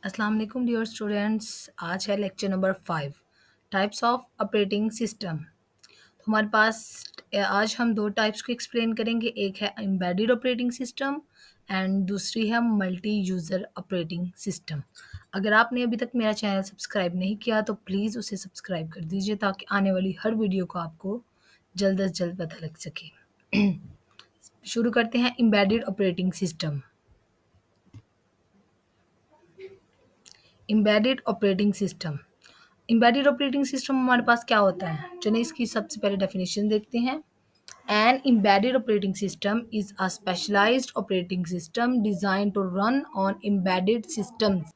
अस्सलाम वालेकुम dear students. आज है lecture number 5, types of operating system. तो हमारे पास आज हम दो टाइप्स को एक्सप्लेन करेंगे। एक है एम्बेडेड ऑपरेटिंग सिस्टम एंड दूसरी है मल्टी यूज़र ऑपरेटिंग सिस्टम। अगर आपने अभी तक मेरा चैनल सब्सक्राइब नहीं किया तो प्लीज़ उसे सब्सक्राइब कर दीजिए ताकि आने वाली हर वीडियो को आपको जल्द से जल्द पता लग सके। शुरू करते हैं embedded operating system. Embedded operating system. Embedded operating system हमारे पास क्या होता है, चलिए इसकी सबसे पहले डेफिनेशन देखते हैं। An embedded operating system is a specialized operating system design to run on embedded systems.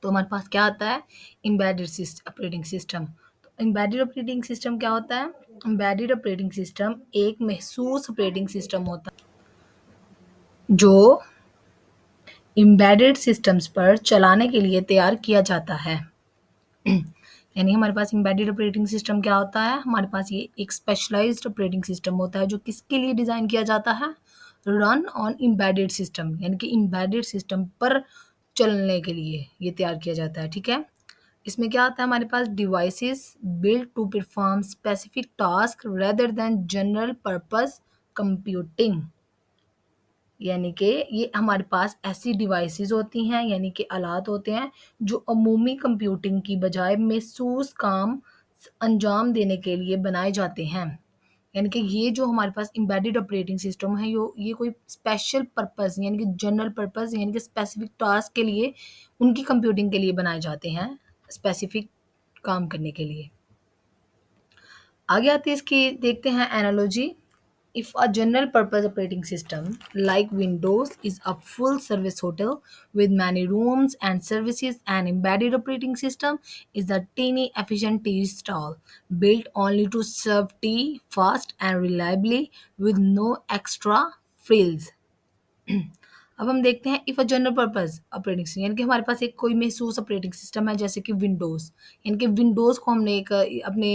तो हमारे पास क्या आता है, एम्बेडेड ऑपरेटिंग सिस्टम। तो एम्बेडेड ऑपरेटिंग सिस्टम क्या होता है? एम्बेडेड ऑपरेटिंग सिस्टम एक महसूस ऑपरेटिंग सिस्टम होता है जो एम्बेडेड सिस्टम्स पर चलाने के लिए तैयार किया जाता है। यानी हमारे पास एम्बेडेड ऑपरेटिंग सिस्टम क्या होता है, हमारे पास ये एक स्पेशलाइज्ड ऑपरेटिंग सिस्टम होता है जो किसके लिए डिज़ाइन किया जाता है, रन ऑन एम्बेडेड सिस्टम, यानी कि एम्बेडेड सिस्टम पर चलने के लिए ये तैयार किया जाता है। ठीक है, इसमें क्या आता है, हमारे पास devices build to perform specific task rather than general purpose computing. यानी कि ये हमारे पास ऐसी डिवाइसेस होती हैं, यानी कि आलात होते हैं जो अमूमी कंप्यूटिंग की बजाय महसूस काम अंजाम देने के लिए बनाए जाते हैं। यानी कि ये जो हमारे पास एम्बेडेड ऑपरेटिंग सिस्टम है ये कोई स्पेशल पर्पस यानी कि जनरल पर्पस यानी कि स्पेसिफिक टास्क के लिए उनकी कंप्यूटिंग के लिए बनाए जाते हैं, स्पेसिफिक काम करने के लिए। आगे आते हैं इसकी, देखते हैं analogy. If a general purpose operating system like Windows is a full service hotel with many rooms and services, an embedded operating system is a teeny efficient tea stall built only to serve tea fast and reliably with no extra frills. अब हम देखते हैं if a general purpose operating system, यानी कि हमारे पास एक कोई महसूस ऑपरेटिंग सिस्टम है जैसे कि विंडोज़। यानी कि विंडोज़ को हमने एक अपने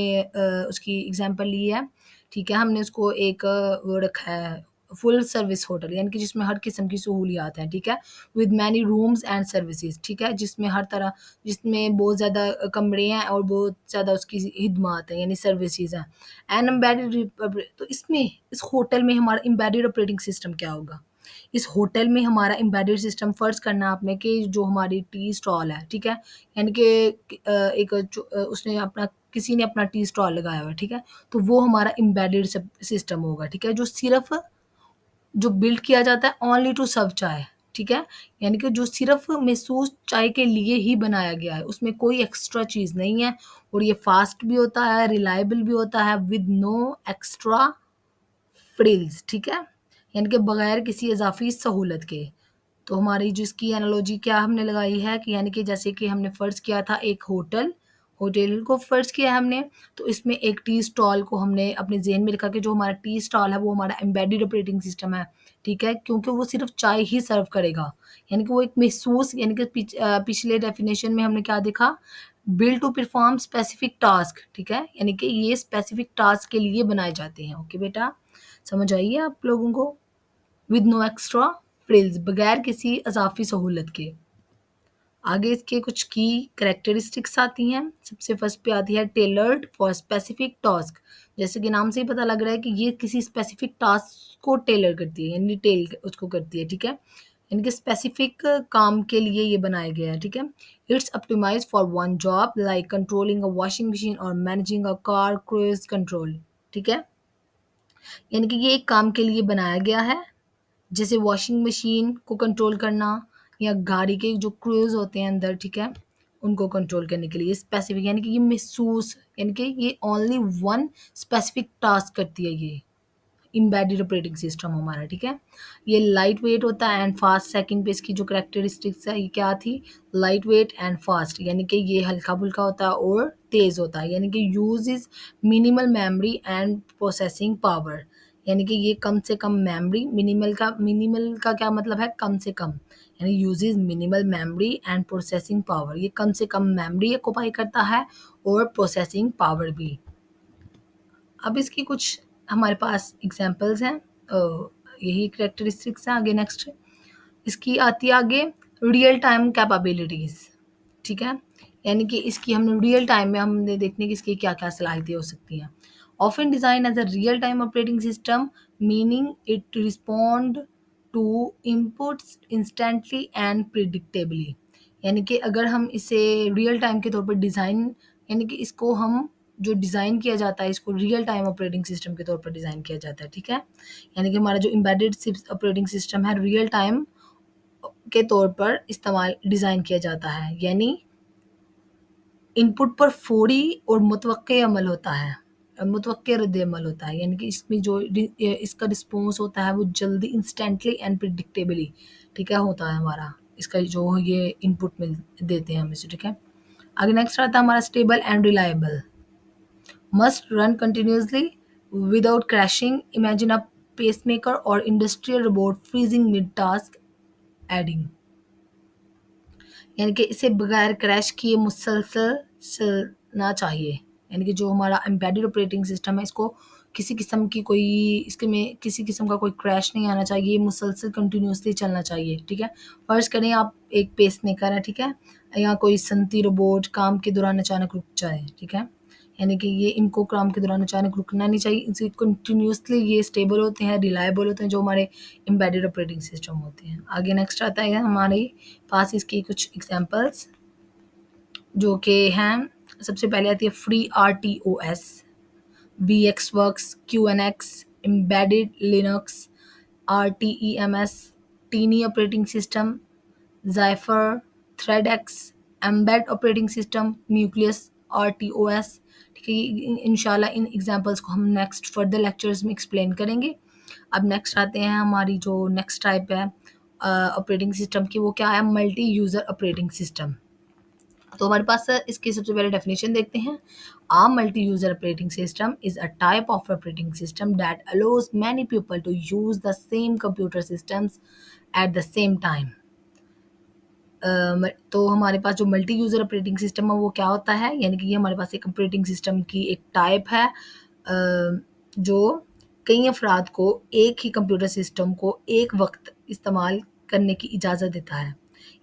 उसकी एग्जांपल ली है। ठीक है, हमने उसको एक वो रखा है फुल सर्विस होटल, यानी कि जिसमें हर किस्म की सहूलियात हैं। ठीक है, with many rooms and services. ठीक है, जिसमें हर तरह, जिसमें बहुत ज़्यादा कमरे हैं और बहुत ज़्यादा उसकी हिदमात हैं यानी सर्विसेज हैं। एंड एम्बेडेड, तो इसमें इस होटल में हमारा एम्बेडेड ऑपरेटिंग सिस्टम क्या होगा? इस होटल में हमारा एम्बेडेड सिस्टम, फ़र्ज़ करना आपने कि जो हमारी टी स्टॉल है, ठीक है? यानी कि उसने अपना, किसी ने अपना टी स्टॉल लगाया हुआ है, ठीक है? तो वो हमारा एम्बेडेड सिस्टम होगा, ठीक है? जो सिर्फ़ जो बिल्ड किया जाता है ओनली टू सर्व चाय, ठीक है? यानी कि जो सिर्फ़ मखसूस चाय के लिए ही बनाया गया है, उसमें कोई एक्स्ट्रा चीज़ नहीं है और ये फ़ास्ट भी होता है, रिलायबल भी होता है विद नो एक्स्ट्रा फ्रिल्स, ठीक है? यानी कि बगैर किसी इज़ाफ़ी सहूलत के। तो हमारी जिसकी एनालॉजी क्या हमने लगाई है कि यानी कि जैसे कि हमने फ़र्ज़ किया था एक होटल को फ़र्ज़ किया है हमने, तो इसमें एक टी स्टॉल को हमने अपने ज़हन में रखा कि जो हमारा टी स्टॉल है वो हमारा एम्बेडेड ऑपरेटिंग सिस्टम है, ठीक है? क्योंकि वो सिर्फ़ चाय ही सर्व करेगा। यानी कि वो एक महसूस, यानी कि पिछले डेफ़िनेशन में हमने क्या देखा? Build to perform specific task, ठीक है? यानी कि ये स्पेसिफ़िक टास्क के लिए बनाए जाते हैं। ओके बेटा, समझ आई है आप लोगों को? विद नो एक्स्ट्रा फ्रिल्स, बगैर किसी इज़ाफ़ी सहूलत के। आगे इसके कुछ की कैरेक्टरिस्टिक्स आती हैं। सबसे फर्स्ट पे आती है टेलर्ड फॉर स्पेसिफिक टास्क। जैसे कि नाम से ही पता लग रहा है कि ये किसी स्पेसिफिक टास्क को टेलर करती है, यानी टेल उसको करती है, ठीक है? यानी कि स्पेसिफिक काम के लिए ये बनाया गया है, ठीक है? It's optimized for one job like controlling a washing machine और managing a car cruise control, ठीक है? यानी कि ये एक काम के लिए बनाया गया है, जैसे वॉशिंग मशीन को कंट्रोल करना या गाड़ी के जो क्रूज़ होते हैं अंदर, ठीक है? उनको कंट्रोल करने के लिए स्पेसिफिक, यानी कि ये महसूस, यानी कि ये ओनली वन स्पेसिफिक टास्क करती है ये एम्बेडेड ऑपरेटिंग सिस्टम हमारा, ठीक है? ये लाइट वेट होता है एंड फास्ट। सेकंड पे इसकी जो कैरेक्टरिस्टिक्स है ये क्या थी? लाइट वेट एंड फास्ट, यानी कि ये हल्का-फुल्का होता है और तेज़ होता है, यानी कि uses minimal memory and processing power. यानी कि ये कम से कम मेमोरी, मिनिमल का क्या मतलब है? कम से कम, यानी uses minimal memory and processing power. ये कम से कम मेमोरी ऑक्यूपाई करता है और प्रोसेसिंग पावर भी। अब इसकी कुछ हमारे पास एग्जांपल्स हैं, यही कैरेक्टरिस्टिक्स हैं। आगे नेक्स्ट इसकी आती है आगे रियल टाइम कैपेबिलिटीज़। ठीक है, यानी कि इसकी हमने रियल टाइम में हमने देखने की इसकी क्या क्या सलाहियतें हो सकती हैं। Often design as a real time operating system, meaning it respond to inputs instantly and predictably. यानी कि अगर हम इसे रियल टाइम के तौर पर डिज़ाइन, यानी कि इसको हम जो डिज़ाइन किया जाता है इसको रियल टाइम ऑपरेटिंग सिस्टम के तौर पर डिज़ाइन किया जाता है, ठीक है। यानी कि हमारा जो एम्बेडेड ऑपरेटिंग सिस्टम है रियल टाइम के तौर पर इस्तेमाल डिज़ाइन किया जाता है, यानी इनपुट पर फ़ौरी और मुतवक्के अमल होता है, मुतवक्के रद्द-ए-अमल होता है, यानी कि इसमें जो इसका रिस्पॉन्स होता है वो जल्दी इंस्टेंटली एंड प्रेडिक्टेबली, ठीक है, होता है हमारा, इसका जो ये इनपुट मिल देते हैं हम इसे, ठीक है। आगे नेक्स्ट आता है हमारा stable and reliable, must run continuously without crashing, imagine a pacemaker और industrial robot freezing mid task adding. यानी कि इसे बगैर क्रैश किए मुसलसल चलना चाहिए, यानी कि जो हमारा एम्बेडेड ऑपरेटिंग सिस्टम है इसको किसी किस्म की कोई इसके में किसी किस्म का कोई क्रैश नहीं आना चाहिए, ये मुसलसल कंटिन्यूअसली चलना चाहिए, ठीक है। फर्ज करें आप एक पेस मेकर है, ठीक है, या कोई सनती रोबोट काम के दौरान अचानक रुक जाए, ठीक है, यानी कि ये इनको काम के दौरान अचानक रुकना नहीं चाहिए, इनसे कंटिन्यूअसली ये स्टेबल होते हैं, रिलायबल होते हैं जो हमारे एम्बेडेड ऑपरेटिंग सिस्टम होते हैं। आगे नेक्स्ट आता है हमारे पास इसकी कुछ एग्जांपल्स जो कि हैं, सबसे पहले आती है free R T O S, V X works, Q N X, embedded Linux, R T E M S, tiny operating system, Zephyr, ThreadX, embed operating system, Nucleus, RTOS, ठीक है। इंशाल्लाह इन एग्जांपल्स को हम नेक्स्ट फर्दर लेक्चर्स में explain करेंगे। अब next आते हैं हमारी जो नेक्स्ट टाइप है ऑपरेटिंग सिस्टम की, वो क्या है, मल्टी यूज़र ऑपरेटिंग सिस्टम। तो हमारे पास इसकी सबसे पहले डेफिनेशन देखते हैं। A multi user operating system is a type of operating system that allows many people to use the same computer systems at the same time. तो हमारे पास जो मल्टी यूज़र ऑपरेटिंग सिस्टम है वो क्या होता है, यानी कि ये हमारे पास एक ऑपरेटिंग सिस्टम की एक टाइप है जो कई अफराद को एक ही कंप्यूटर सिस्टम को एक वक्त इस्तेमाल करने की इजाज़त देता है,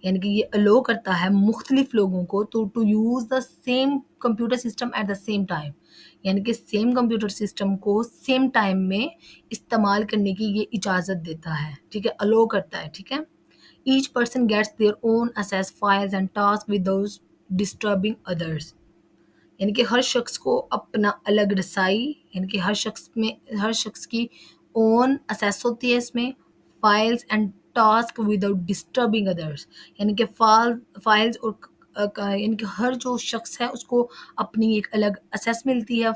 यानी कि ये अलो करता है मुख्तलिफ लोगों को to use the same computer system at the same time, यानी कि सेम कंप्यूटर सिस्टम को सेम टाइम में इस्तेमाल करने की ये इजाज़त देता है, ठीक है, अलो करता है, ठीक है। Each person gets their own access files and tasks without disturbing others. यानी कि हर शख्स को अपना अलग रसाई, यानी कि हर शख्स की ओन असेस होती है इसमें, files and task without disturbing others, यानी कि फाइल्स और यानी कि हर जो शख्स है उसको अपनी एक अलग असेस मिलती है,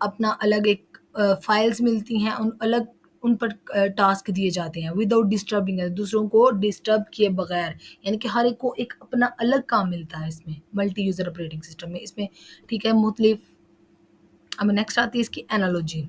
अपना अलग एक फाइल्स मिलती हैं, उन अलग उन पर टास्क दिए जाते हैं विदाउट डिस्टर्बिंग, दूसरों को डिस्टर्ब किए बगैर, यानी कि हर एक को एक अपना अलग काम मिलता है इसमें मल्टी यूज़र ऑपरेटिंग सिस्टम में इसमें, ठीक है, मुख्तलिफ। अब नेक्स्ट आती है इसकी एनालॉजी।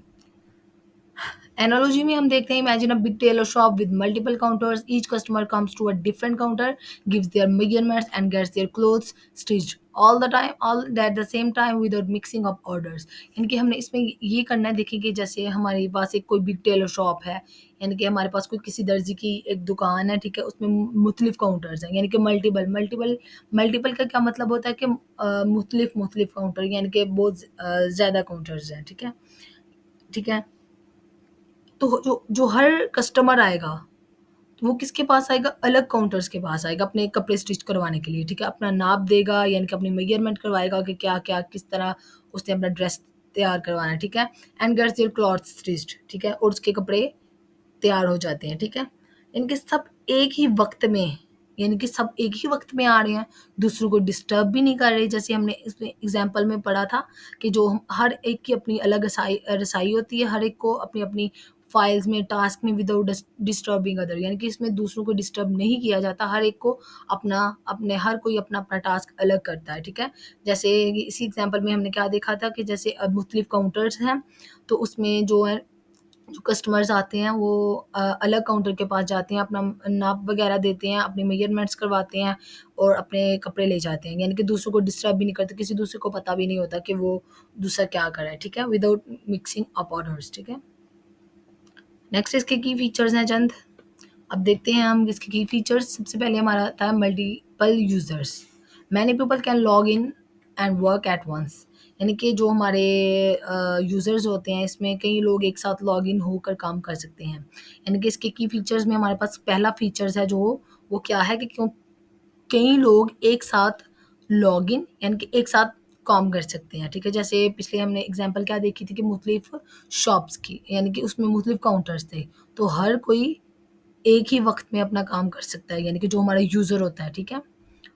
एनालॉजी में हम देखते हैं, imagine a big tailor shop with multiple counters, each customer comes to a different counter, gives their measurements and gets their clothes stitched all the time, all at the same time without mixing up orders. यानी कि हमने इसमें ये करना है, देखिए कि जैसे हमारे पास एक कोई बिग टेलर शॉप है, यानी कि हमारे पास कोई किसी दर्जी की एक दुकान है, ठीक है, उसमें मुख्तलिफ काउंटर्स हैं, यानी कि मल्टीपल मल्टीपल मल्टीपल का क्या मतलब होता है कि मुख्तलिफ मुख्तलिफ काउंटर, यानी कि बहुत ज़्यादा काउंटर्स हैं, ठीक है, ठीक है। तो जो हर कस्टमर आएगा, तो वो किसके पास आएगा, अलग काउंटर्स के पास आएगा अपने कपड़े स्टिच करवाने के लिए, ठीक है, अपना नाप देगा, यानी कि अपनी मेजरमेंट करवाएगा कि क्या-क्या किस तरह उसने अपना ड्रेस तैयार करवाना है, ठीक है, and gets their clothes stitched, ठीक है, और उसके कपड़े तैयार हो जाते हैं, ठीक है। यानी कि सब एक ही वक़्त में, यानी कि सब एक ही वक़्त में आ रहे हैं, दूसरों को डिस्टर्ब भी नहीं कर रहे, जैसे हमने इसमें एग्ज़ाम्पल में पढ़ा था कि जो हर एक की अपनी अलग रसाई होती है, हर एक को अपनी-अपनी फाइल्स में, टास्क में विदाउट डिस्टर्बिंग अदर, यानी कि इसमें दूसरों को डिस्टर्ब नहीं किया जाता, हर एक को हर कोई अपना-अपना टास्क अलग करता है, ठीक है। जैसे इसी एग्ज़ाम्पल में हमने क्या देखा था कि जैसे मुख्तलिफ काउंटर्स हैं, तो उसमें जो है जो कस्टमर्स आते हैं वो अलग काउंटर के पास जाते हैं, अपना नाप वगैरह देते हैं, अपने मेजरमेंट्स करवाते हैं और अपने कपड़े ले जाते हैं, यानी कि दूसरों को डिस्टर्ब भी नहीं करते, किसी दूसरे को पता भी नहीं होता कि वो दूसरा क्या कर रहा है, ठीक है, विदाउट मिक्सिंग अप ऑर्डर्स, ठीक है। नेक्स्ट इसके की फीचर्स हैं चंद। अब देखते हैं हम इसके की फीचर्स। सबसे पहले हमारा आता है multiple users. Many people can log in and work at once, यानी कि जो हमारे यूज़र्स होते हैं इसमें कई लोग एक साथ लॉग इन होकर काम कर सकते हैं। यानी कि इसके की फीचर्स में हमारे पास पहला फीचर्स है जो वो क्या है कि क्यों कई लोग एक साथ लॉगिन यानी कि एक साथ काम कर सकते हैं, ठीक है। जैसे पिछले हमने एग्जांपल क्या देखी थी कि मुख्तलिफ शॉप्स की, यानी कि उसमें मुख्तलिफ काउंटर्स थे, तो हर कोई एक ही वक्त में अपना काम कर सकता है, यानी कि जो हमारा यूज़र होता है, ठीक है।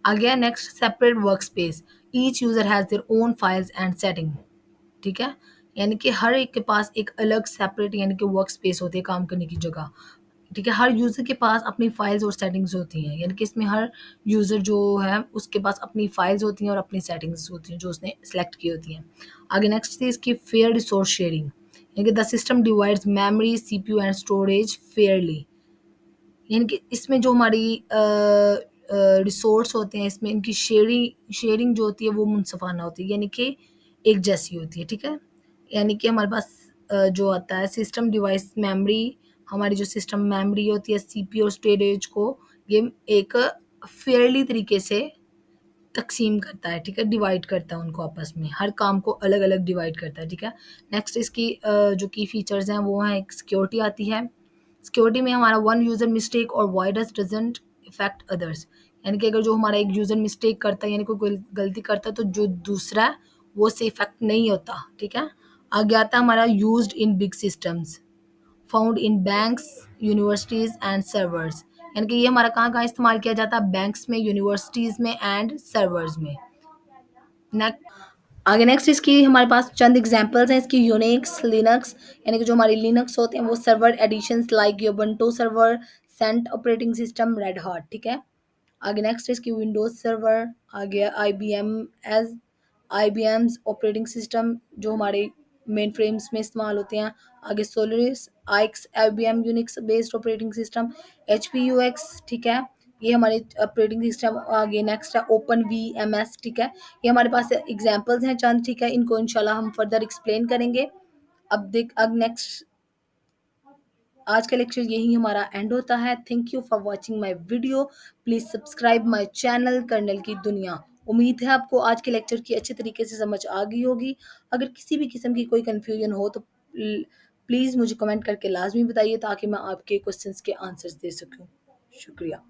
आ गया next, separate work space, each user has their own files and setting, ठीक है। यानी कि हर एक के पास एक अलग सेपरेट यानी कि वर्क स्पेस होती है काम करने की जगह, ठीक है। हर यूज़र के पास अपनी फाइल्स और सेटिंग्स होती हैं, यानी कि इसमें हर यूज़र जो है उसके पास अपनी फाइल्स होती हैं और अपनी सेटिंग्स होती हैं जो उसने सेलेक्ट की होती हैं। आगे नेक्स्ट है इसकी फेयर रिसोर्स शेयरिंग, यानी कि the system divides memory, CPU and storage Fairlie, यानी कि इसमें जो हमारी रिसोर्स होते हैं इसमें इनकी शेयरिंग शेयरिंग जो होती है वो मुनसफ़ाना होती है, यानी कि एक जैसी होती है, ठीक है। यानी कि हमारे पास जो आता है सिस्टम डिवाइस मेमोरी, हमारी जो सिस्टम मेमोरी होती है सीपीयू और स्टोरेज को ये एक फेयरली तरीके से तक़सीम करता है, ठीक है, डिवाइड करता है उनको आपस में, हर काम को अलग-अलग डिवाइड करता है, ठीक है। नेक्स्ट इसकी जो की फीचर्स हैं वो हैं, एक सिक्योरिटी आती है। सिक्योरिटी में हमारा वन यूज़र मिस्टेक और वायरस डज़न्ट इफ़ेक्ट अदर्स, यानी कि अगर जो हमारा एक यूज़र मिस्टेक करता है यानी कोई गलती करता है तो जो दूसरा है वो उससे इफ़ेक्ट नहीं होता, ठीक है। आगे आता है हमारा used in big systems, found in banks, universities and servers, यानी कि ये हमारा कहाँ-कहाँ इस्तेमाल किया जाता है, बैंक्स में, यूनिवर्सिटीज़ में एंड सर्वर्स में। आगे नेक्स्ट इसकी हमारे पास चंद एग्जांपल्स हैं इसकी, यूनिक्स, लिनक्स, यानी कि जो हमारे लिनक्स होते हैं वो server editions like Ubuntu server, Cent operating system, Red Hat, ठीक है। आगे नेक्स्ट इसकी विंडोज सर्वर, आ गया IBM as IBM's operating system जो हमारे मेन फ्रेम्स में इस्तेमाल होते हैं। आगे Solaris, AIX, IBM Unix based operating system, HP UX, ठीक है, ये हमारे ऑपरेटिंग सिस्टम। आगे नेक्स्ट है ओपन वी एम एस, ठीक है। ये हमारे पास एग्जाम्पल्स हैं चंद, ठीक है, इनको इंशाल्लाह हम फर्दर एक्सप्लेन करेंगे। अब नेक्स्ट आज का लेक्चर यही हमारा एंड होता है। Thank you for watching my video, please subscribe my channel colonel की दुनिया। उम्मीद है आपको आज के लेक्चर की अच्छे तरीके से समझ आ गई होगी। अगर किसी भी किस्म की कोई कन्फ्यूजन हो तो प्लीज़ मुझे कमेंट करके लाजमी बताइए ताकि मैं आपके क्वेश्चंस के आंसर्स दे सकूं। शुक्रिया।